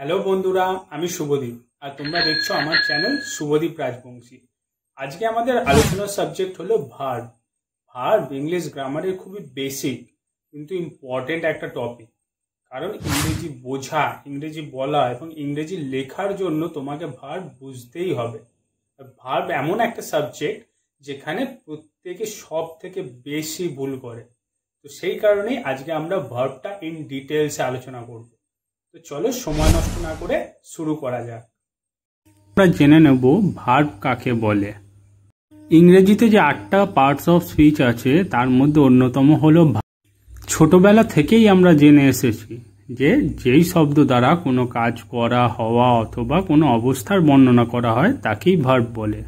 Hello বন্ধুরা, আমি শুভদীপ আর তোমরা দেখছো আমার চ্যানেল শুভদীপ রাজবংশী। আজকে আমাদের আলোচনার সাবজেক্ট হলো ভার্ব। ভার্ব ইংলিশ গ্রামারের খুবই বেসিক কিন্তু ইম্পর্টেন্ট একটা টপিক, কারণ ইংরেজি বোঝা, ইংরেজি বলা এবং ইংরেজি লেখার জন্য তোমাকে ভার্ব বুঝতেই হবে। ভার্ব এমন একটা সাবজেক্ট যেখানে প্রত্যেকে সব থেকে বেশি ভুল করে, তো সেই কারণেই আজকে আমরা ভার্বটা ইন ডিটেলসে আলোচনা করব। তো চলো সময় নষ্ট না করে শুরু করা যাক। আমরা জেনে নেব ভার্ব কাকে বলে। ইংরেজিতে যে 8টা পার্টস অফ স্পিচ আছে তার মধ্যে অন্যতম হলো ভার্ব। ছোটবেলা থেকেই আমরা জেনে এসেছি যে যেই শব্দ দ্বারা কোনো কাজ করা, হওয়া অথবা কোনো অবস্থার বর্ণনা করা হয় তাকেই ভার্ব বলে।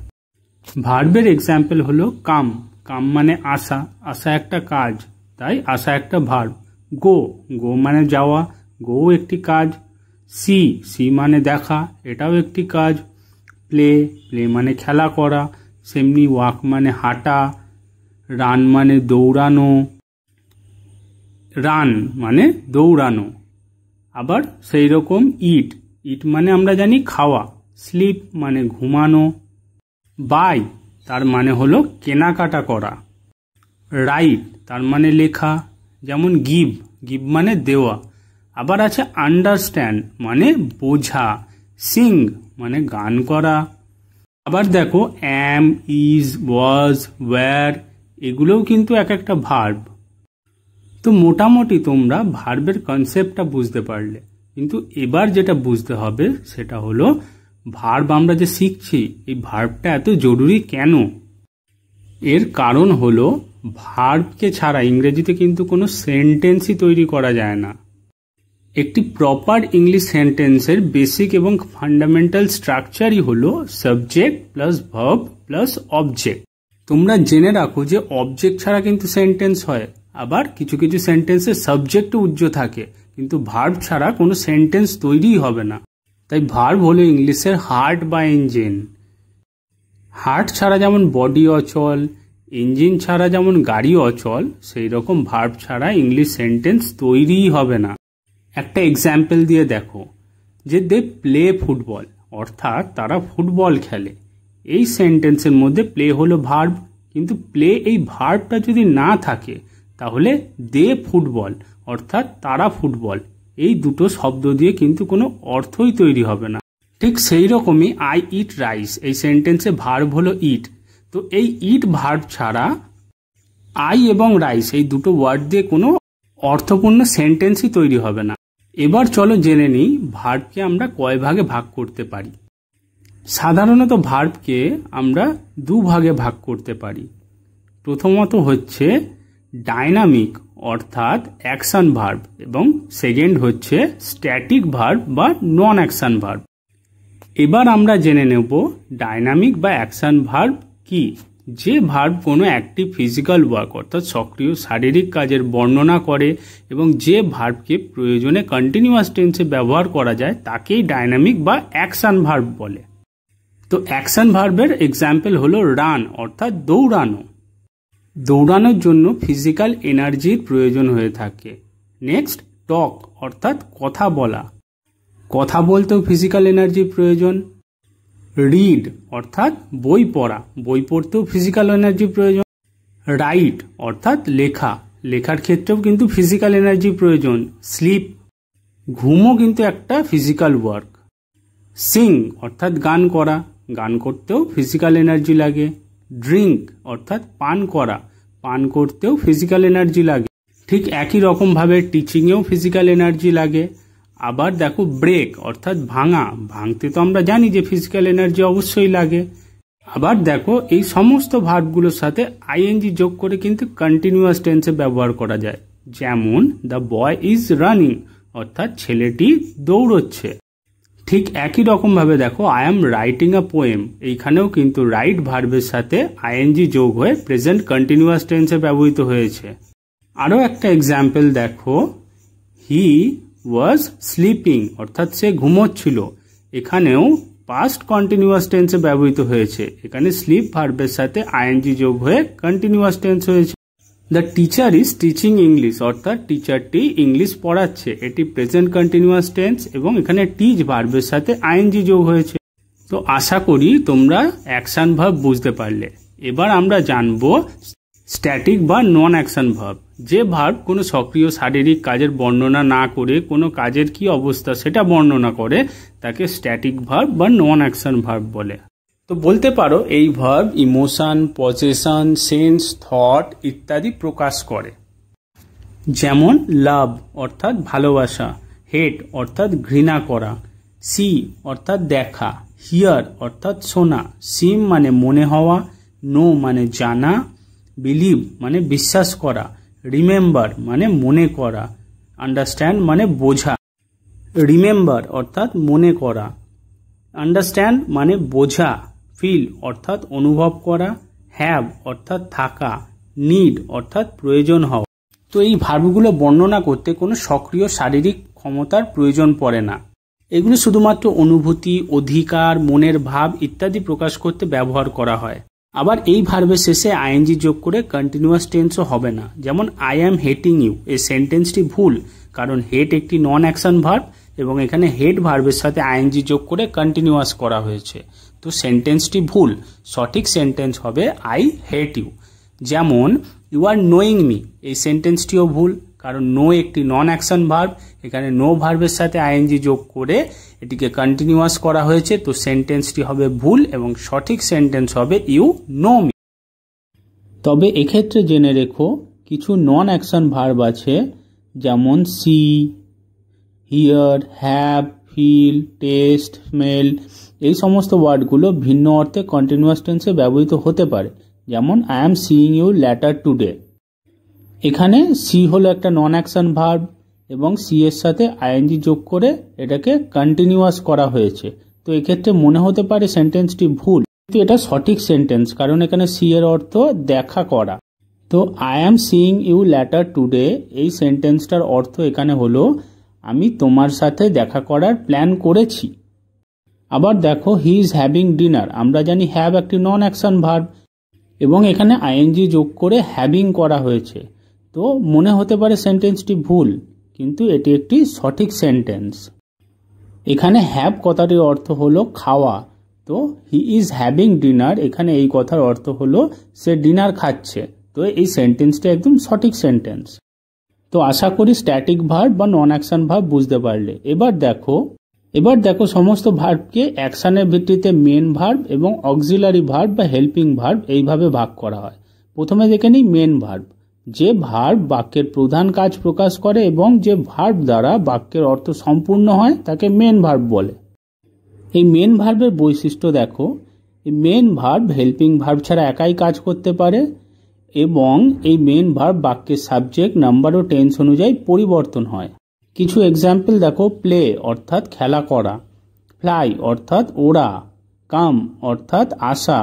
ভার্বের এক্সাম্পল হলো কাম। কাম মানে আসা, আসা একটা কাজ, তাই আসা একটা ভার্ব। গো, গো মানে যাওয়া, গো একটি কাজ। সি, সি মানে দেখা, এটাও একটি কাজ। প্লে, প্লে মানে খেলা করা, সেমনি ওয়াক মানে হাঁটা। রান মানে দৌড়ানো, রান মানে দৌড়ানো। আবার সেই রকম ইট, ইট মানে আমরা জানি খাওয়া। স্লিপ মানে ঘুমানো। বাই, তার মানে হলো কেনাকাটা করা। রাইট, তার মানে লেখা, যেমন গিভ, গিভ মানে দেওয়া। আবার আছে আন্ডারস্ট্যান্ড মানে বোঝা। সিং মানে গান করা। আবার দেখো অ্যাম, ইজ, ওয়াজ, ওয়্যার, এগুলোও কিন্তু এক একটা ভার্ব। তো মোটামুটি তোমরা ভার্বের কনসেপ্টটা বুঝতে পারলে, কিন্তু এবার যেটা বুঝতে হবে সেটা হলো ভার্ব আমরা যে শিখছি এই ভার্বটা এত জরুরি কেন। এর কারণ হলো ভার্বকে ছাড়া ইংরেজিতে কিন্তু কোনো সেন্টেন্সই তৈরি করা যায় না। একটি প্রপার ইংলিশ সেন্টেন্সের বেসিক এবং ফান্ডামেন্টাল স্ট্রাকচারই হলো subject plus verb plus object. তোমরা জেনে রাখো যে অবজেক্ট ছাড়া কিন্তু সেন্টেন্স হয়, আবার কিছু কিছু সেন্টেন্সের সাবজেক্টও উজ্জ্ব থাকে, কিন্তু ভার্ব ছাড়া কোনো সেন্টেন্স তৈরিই হবে না। তাই ভার্ব হলো ইংলিশের হার্ট বা ইঞ্জিন। হার্ট ছাড়া যেমন বডি অচল, ইঞ্জিন ছাড়া যেমন গাড়ি অচল, সেই রকম ভার্ব ছাড়া ইংলিশ সেন্টেন্স তৈরিই হবে না। একটা এক্সাম্পল দিয়ে দেখো, যে দে প্লে ফুটবল, অর্থাৎ তারা ফুটবল খেলে। এই সেন্টেন্সের মধ্যে প্লে হলো ভার্ব, কিন্তু প্লে এই ভার্বটা যদি না থাকে তাহলে দে ফুটবল অর্থাৎ তারা ফুটবল, এই দুটো শব্দ দিয়ে কিন্তু কোনো অর্থই তৈরি হবে না। ঠিক সেই রকমই আই ইট রাইস, এই সেন্টেন্সে ভার্ব হলো ইট। তো এই ইট ভার্ব ছাড়া আই এবং রাইস এই দুটো ওয়ার্ড দিয়ে কোনো অর্থপূর্ণ সেন্টেন্সই তৈরি হবে না। এবার চলো জেনে নিই ভার্বকে আমরা কয় ভাগে ভাগ করতে পারি। সাধারণত ভার্বকে আমরা দুভাগে ভাগ করতে পারি। প্রথমত হচ্ছে ডাইনামিক অর্থাৎ অ্যাকশন ভার্ব, এবং সেকেন্ড হচ্ছে স্ট্যাটিক ভার্ব বা নন অ্যাকশন ভার্ব। এবার আমরা জেনে নেব ডাইনামিক বা অ্যাকশন ভার্ব কি। যে ভার্ব কোনো একটি ফিজিক্যাল ওয়ার্ক অর্থাৎ সক্রিয় শারীরিক কাজের বর্ণনা করে এবং যে ভার্বকে প্রয়োজনে কন্টিনিউয়াস টেন্সে ব্যবহার করা যায় তাকেই ডাইনামিক বা অ্যাকশন ভার্ব বলে। তো অ্যাকশন ভার্বের এক্সাম্পল হলো রান অর্থাৎ দৌড়ানো। দৌড়ানোর জন্য ফিজিক্যাল এনার্জির প্রয়োজন হয়ে থাকে। নেক্সট টক অর্থাৎ কথা বলা, কথা বলতেও ফিজিক্যাল এনার্জির প্রয়োজন। রিড অর্থাৎ বই পড়া, বই পড়তেও ফিজিক্যাল এনার্জির প্রয়োজন। রাইট অর্থাৎ লেখা, লেখার ক্ষেত্রেও কিন্তু ফিজিক্যাল এনার্জির প্রয়োজন। স্লিপ, ঘুমও কিন্তু একটা ফিজিক্যাল ওয়ার্ক। সিং অর্থাৎ গান করা, গান করতেও ফিজিক্যাল এনার্জি লাগে। ড্রিঙ্ক অর্থাৎ পান করা, পান করতেও ফিজিক্যাল এনার্জি লাগে। ঠিক একই রকমভাবে টিচিংয়েও ফিজিক্যাল এনার্জি লাগে। আবার দেখো ব্রেক অর্থাৎ ভাঙা, ভাঙতে তো আমরা জানি যে ফিজিক্যাল এনার্জি অবশ্যই লাগে। আবার দেখো এই সমস্ত ভার্বগুলোর সাথে আইএনজি যোগ করে কিন্তু কন্টিনিউয়াস টেন্সে ব্যবহার করা যায়। যেমন দ্য বয় ইজ রানিং অর্থাৎ ছেলেটি দৌড়চ্ছে। ঠিক একই রকমভাবে দেখো I am writing a poem, এইখানেও কিন্তু রাইট ভার্বের সাথে আইএনজি যোগ হয়ে প্রেজেন্ট কন্টিনিউয়াস টেন্সে ব্যবহৃত হয়েছে। আরও একটা এক্সাম্পল দেখো, হি ওয়াজ স্লিপিং অর্থাৎ সে ঘুমোচ্ছিল, এখানেও পাস্ট কন্টিনিউয়াস টেন্সে ব্যবহৃত হয়েছে। এখানে স্লিপ ভার্বের সাথে আইএনজি যোগ হয়ে কন্টিনিউয়াস টেন্স হয়েছে। The teacher is teaching English, অর্থাৎ টিচারটি ইংলিশ পড়াচ্ছে। এটি প্রেজেন্ট কন্টিনিউয়াস টেন্স এবং এখানে টিচ ভার্বের সাথে আইএনজি যোগ হয়েছে। তো আশা করি তোমরা অ্যাকশন ভার্ব বুঝতে পারলে। এবার আমরা জানবো স্ট্যাটিক বা নন অ্যাকশন ভার্ব। যে ভার্ব কোনো সক্রিয় শারীরিক কাজের বর্ণনা না করে কোনো কাজের কি অবস্থা সেটা বর্ণনা করে তাকে স্ট্যাটিক ভার্ব বা নন অ্যাকশন ভার্ব বলে। তো বলতে পারো এই verb emotion, possession, sense, thought ইত্যাদি প্রকাশ করে। যেমন লাভ অর্থাৎ ভালোবাসা, হেট অর্থাৎ ঘৃণা করা, সি অর্থাৎ দেখা, হিয়ার অর্থাৎ শোনা, সিম মানে মনে হওয়া, নো মানে জানা, বিলিভ মানে বিশ্বাস করা, রিমেম্বার মানে মনে করা, আন্ডারস্ট্যান্ড মানে বোঝা। রিমেম্বার অর্থাৎ মনে করা, আন্ডারস্ট্যান্ড মানে বোঝা, ফিল অর্থাৎ অনুভব করা, হ্যাভ অর্থাৎ থাকা, নিড অর্থাৎ প্রয়োজন হওয়া। তো এই ভার্বগুলো বর্ণনা করতে কোনো সক্রিয় শারীরিক ক্ষমতার প্রয়োজন পড়ে না। এগুলো শুধুমাত্র অনুভূতি, অধিকার, মনের ভাব ইত্যাদি প্রকাশ করতে ব্যবহার করা হয়। আবার এই ভার্বের শেষে আইএনজি যোগ করে কন্টিনিউয়াস টেন্সও হবে না। যেমন আই অ্যাম হেটিং ইউ, এই সেন্টেন্সটি ভুল, কারণ হেট একটি নন অ্যাকশন ভার্ব এবং এখানে হেট ভার্বের সাথে আইএনজি যোগ করে কন্টিনিউয়াস করা হয়েছে। তো সেন্টেন্সটি ভুল। সঠিক সেন্টেন্স হবে আই হেট ইউ। যেমন ইউ আর নোয়িং মি, এই সেন্টেন্সটিও ভুল, কারণ নো একটি নন অ্যাকশন ভার্ব, এখানে নো ভার্বের সাথে আইএনজি যোগ করে এটিকে কন্টিনিউয়াস করা হয়েছে। তো সেন্টেন্সটি হবে ভুল এবং সঠিক সেন্টেন্স হবে ইউ নো মি। তবে এক্ষেত্রে জেনে রেখো কিছু নন অ্যাকশন ভার্ব আছে, যেমন see, hear, have, feel, taste, smell. এই সমস্ত ওয়ার্ডগুলো ভিন্ন অর্থে কন্টিনিউয়াস টেন্সে ব্যবহৃত হতে পারে। যেমন I am seeing you letter today, এখানে সি হলো একটা নন অ্যাকশন ভার্ব এবং সি এর সাথে আইএনজি যোগ করে এটাকে কন্টিনিউয়াস করা হয়েছে। তো এক্ষেত্রে মনে হতে পারে সেন্টেন্সটি ভুল, কিন্তু এটা সঠিক সেন্টেন্স, কারণ এখানে সি এর অর্থ দেখা করা। তো I am seeing you letter today, এই সেন্টেন্সটার অর্থ এখানে হলো আমি তোমার সাথে দেখা করার প্ল্যান করেছি। আবার দেখো হি ইজ হ্যাভিং ডিনার, আমরা জানি হ্যাভ একটি নন অ্যাকশন ভার্ব এবং এখানে আইএনজি যোগ করে হ্যাভিং করা হয়েছে। তো মনে হতে পারে সেন্টেন্সটি ভুল, কিন্তু এটি একটি সঠিক সেন্টেন্স। এখানে হ্যাভ কথাটির অর্থ হলো খাওয়া, তো হি ইজ হ্যাভিং ডিনার, এখানে এই কথার অর্থ হলো সে ডিনার খাচ্ছে। তো এই সেন্টেন্সটি একদম সঠিক সেন্টেন্স। তো আশা করি স্ট্যাটিক ভার্ব বা নন অ্যাকশন ভার্ব বুঝতে পারলে। এবার দেখো সমস্ত ভার্বকে অ্যাকশনের ভিত্তিতে মেন ভার্ব এবং অক্সিলারি ভার্ব বা হেল্পিং ভার্ব এইভাবে ভাগ করা হয়। প্রথমে দেখে নিই মেন ভার্ব। যে ভার্ব বাক্যের প্রধান কাজ প্রকাশ করে এবং যে ভার্ব দ্বারা বাক্যের অর্থ সম্পূর্ণ হয় তাকে মেন ভার্ব বলে। এই মেন ভার্বের বৈশিষ্ট্য দেখো, এই মেন ভার্ব হেল্পিং ভার্ব ছাড়া একাই কাজ করতে পারে এবং এই মেন ভার্ব বাক্যের সাবজেক্ট, নাম্বার ও টেন্স অনুযায়ী পরিবর্তন হয়। কিছু এক্সাম্পল দেখো, প্লে অর্থাৎ খেলা করা, ফ্লাই অর্থাৎ ওড়া, কাম অর্থাৎ আসা,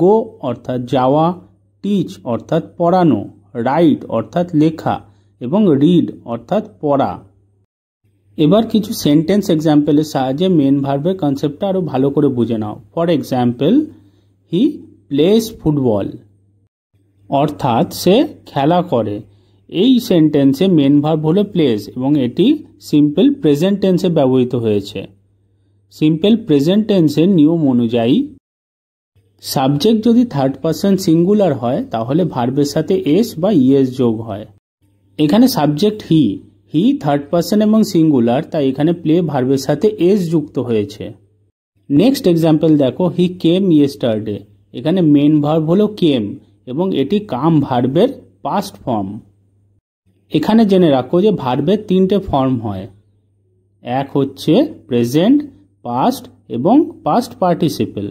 গো অর্থাৎ যাওয়া, টিচ অর্থাৎ পড়ানো, রাইট অর্থাৎ লেখা এবং রিড অর্থাৎ পড়া। এবার কিছু সেন্টেন্স এক্সাম্পলের সাহায্যে মেন ভার্বের কনসেপ্টটা আরো ভালো করে বুঝে নাও। For example, he plays football, অর্থাৎ সে খেলা করে। এই সেন্টেন্সে মেন ভার্ব হলো প্লেস এবং এটি সিম্পল প্রেজেন্ট টেন্সে ব্যবহৃত হয়েছে। সিম্পল প্রেজেন্ট টেন্সের নিয়ম অনুযায়ী সাবজেক্ট যদি থার্ড পারসন সিঙ্গুলার হয় তাহলে ভার্বের সাথে এস বা ইএস যোগ হয়। এখানে সাবজেক্ট হি থার্ড পারসন এবং সিঙ্গুলার, তাই এখানে প্লে ভার্বের সাথে এস যুক্ত হয়েছে। নেক্সট এক্সাম্পল দেখো, হি কেম ইয়েস্টারডে, এখানে মেন ভার্ব হলো কেম এবং এটি কাম ভার্বের পাস্ট ফর্ম। এখানে জেনে রাখো যে ভার্বের তিনটে ফর্ম হয়, এক হচ্ছে প্রেজেন্ট, পাস্ট এবং পাস্ট পার্টিসিপেল,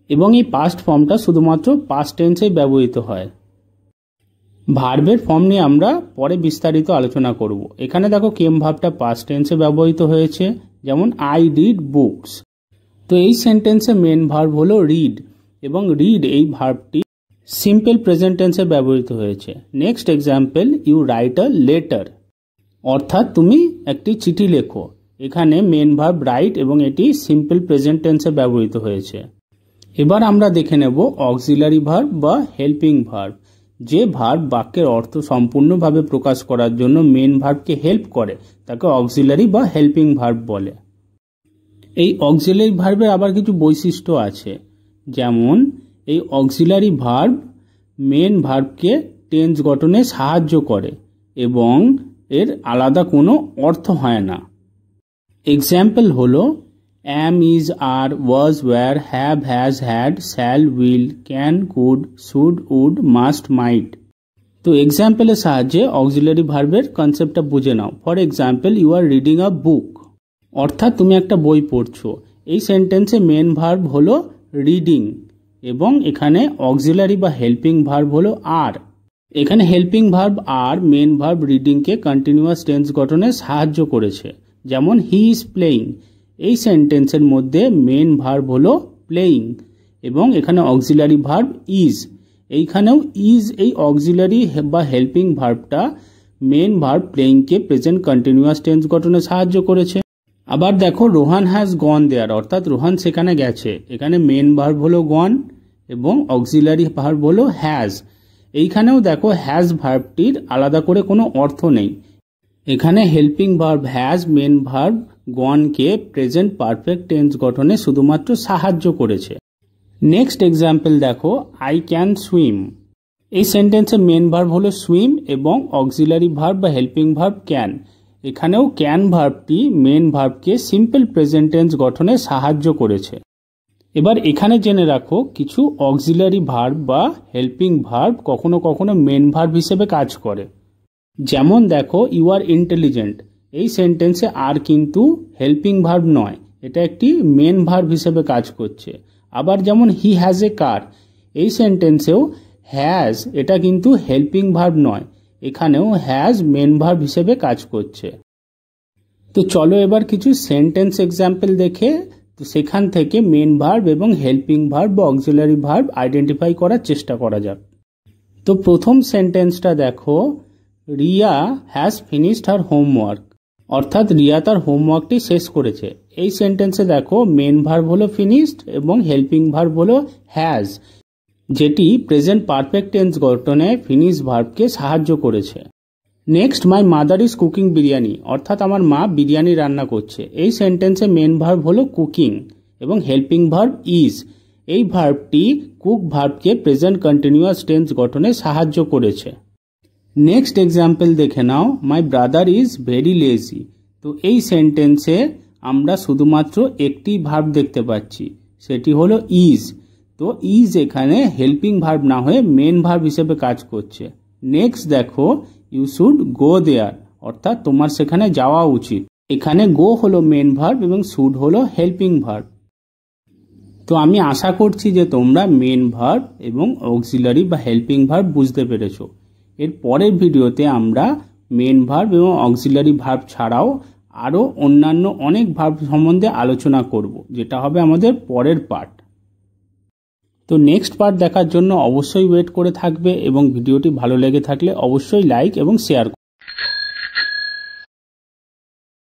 এবং এই পাস্ট ফর্মটা শুধুমাত্র পাস্ট টেন্সে ব্যবহৃত হয়। ভার্বের ফর্ম নিয়ে আমরা পরে বিস্তারিত আলোচনা করব। এখানে দেখো কেম ভার্বটা পাস্ট টেন্সে ব্যবহৃত হয়েছে, যেমন আই রিড বুকস। তো এই সেন্টেন্সে মেন ভার্ব হলো রিড এবং রিড এই ভার্বটি সিম্পল প্রেজেন্ট টেন্সে ব্যবহৃত হয়েছে। Next example, you write a letter, অর্থাৎ তুমি একটি চিঠি লেখো। এখানে মেন ভার্ব রাইট এবং এটি সিম্পল প্রেজেন্ট টেন্সে ব্যবহৃত হয়েছে। এবার আমরা দেখে নেব অক্সিলারি ভার্ব বা হেল্পিং ভার্ব। যে ভার্ব বাক্যের অর্থ সম্পূর্ণভাবে প্রকাশ করার জন্য মেন ভার্বকে হেল্প করে তাকে অক্সিলারি বা হেল্পিং ভার্ব বলে। এই অক্সিলারি ভার্বের আবার কিছু বৈশিষ্ট্য আছে, যেমন এই অক্সিলারি ভার্ব মেন ভার্বকে টেন্স গঠনে সাহায্য করে এবং এর আলাদা কোনো অর্থ হয় না। এক্সাম্পল হলো am, is, are, was, were, have, has, had, shall, will, can, could, should, would, must, might। তো এক্সাম্পলের সাহায্যে অক্সিলারি ভার্বের কনসেপ্টটা বুঝে নাও। For example, you are reading a book, অর্থাৎ তুমি একটা বই পড়ছো। এই সেন্টেন্সে মেন ভার্ব হলো রিডিং এবং এখানে অক্সিলারি বা হেল্পিং ভার্ব হলো আর। এখানে হেল্পিং ভার্ব আর মেন ভার্ব রিডিংকে কন্টিনিউয়াস টেন্স গঠনে সাহায্য করেছে। যেমন হি ইজ প্লেয়িং, এই সেন্টেন্সের মধ্যে মেন ভার্ব হলো প্লেয়িং এবং এখানে অক্সিলারি ভার্ব ইজ। এইখানেও ইজ এই অক্সিলারি বা হেল্পিং ভার্বটা মেন ভার্ব প্লেয়িংকে প্রেজেন্ট কন্টিনিউয়াস টেন্স গঠনে সাহায্য করেছে। আবার দেখো রোহান হ্যাজ গন দেয়ার, অর্থাৎ রোহান সেখানে গেছে। এখানে মেন ভার্ব হলো গন এবং অক্সিলারি ভার্ব হলো হ্যাজ। এইখানেও দেখো হ্যাজ ভার্বটির আলাদা করে কোনো অর্থ নেই। এখানে helping verb has main verb গনকে প্রেজেন্ট পারফেক্ট টেন্স গঠনে শুধুমাত্র সাহায্য করেছে। নেক্সট এক্সাম্পল দেখো, আই ক্যান সুইম। এই সেন্টেন্সে মেন ভার্ব হলো সুইম এবং অক্সিলারি ভার্ব বা হেল্পিং ভার্ব ক্যান। এখানেও ক্যান ভার্বটি মেন ভার্বকে সিম্পল প্রেজেন্ট টেন্স গঠনে সাহায্য করেছে। এবার এখানে জেনে রাখো কিছু অক্সিলারি ভার্ব বা হেল্পিং ভার্ব কখনো কখনো মেন ভার্ব হিসেবে কাজ করে। যেমন দেখো ইউ আর ইন্টেলিজেন্ট, এই সেন্টেন্সে আর কিন্তু হেল্পিং ভার্ব নয়, এটা একটি মেন ভার্ব হিসেবে কাজ করছে। আবার যেমন হি হ্যাজ এ কার, এই সেন্টেন্সেও হ্যাজ এটা কিন্তু হেল্পিং ভার্ব নয়, এখানেও হ্যাজ মেন ভার্ব হিসেবে কাজ করছে। তো চলো এবার কিছু সেন্টেন্স এক্সাম্পল দেখে তো সেখান থেকে মেন ভার্ব এবং হেল্পিং ভার্ব বা অক্সিলারি ভার্ব আইডেন্টিফাই করার চেষ্টা করা যাক। তো প্রথম সেন্টেন্সটা দেখো, Riya has finished her homework, অর্থাৎ রিয়া তার হোমওয়ার্কটি শেষ করেছে। এই সেন্টেন্সে দেখো মেন ভার্ব হলো ফিনিশড এবং হেল্পিং ভার্ব হলো হ্যাজ, যেটি প্রেজেন্ট পারফেক্ট টেন্স গঠনে ফিনিশ ভার্বকে সাহায্য করেছে। Next, my mother is cooking biryani, অর্থাৎ আমার মা বিরিয়ানি রান্না করছে। এই সেন্টেন্সে মেন ভার্ব হলো কুকিং এবং হেল্পিং ভার্ব ইজ। এই ভার্বটি কুক ভার্বকে প্রেজেন্ট কন্টিনিউয়াস টেন্স গঠনে সাহায্য করেছে। নেক্সট এক্সাম্পল দেখে নাও, my brother is very lazy. তো এই সেন্টেন্সে আমরা শুধুমাত্র একটি ভার্ব দেখতে পাচ্ছি, সেটি হলো ইজ। তো ইজ এখানে হেল্পিং ভার্ব না হয়ে মেন ভার্ব হিসেবে কাজ করছে। নেক্সট দেখো, ইউ শুড গো দেয়ার, অর্থাৎ তোমার সেখানে যাওয়া উচিত। এখানে গো হলো মেন ভার্ব এবং শুড হলো হেল্পিং ভার্ব। তো আমি আশা করছি যে তোমরা মেন ভার্ব এবং অক্সিলারি বা হেল্পিং ভার্ব বুঝতে পেরেছো। এর পরের ভিডিওতে আমরা মেন ভার্ব এবং অক্সিলারি ভার্ব ছাড়াও আরও অন্যান্য অনেক ভার্ব সম্বন্ধে আলোচনা করব, যেটা হবে আমাদের পরের পার্ট। তো নেক্সট পার্ট দেখার জন্য অবশ্যই ওয়েট করে থাকবে এবং ভিডিওটি ভালো লেগে থাকলে অবশ্যই লাইক এবং শেয়ার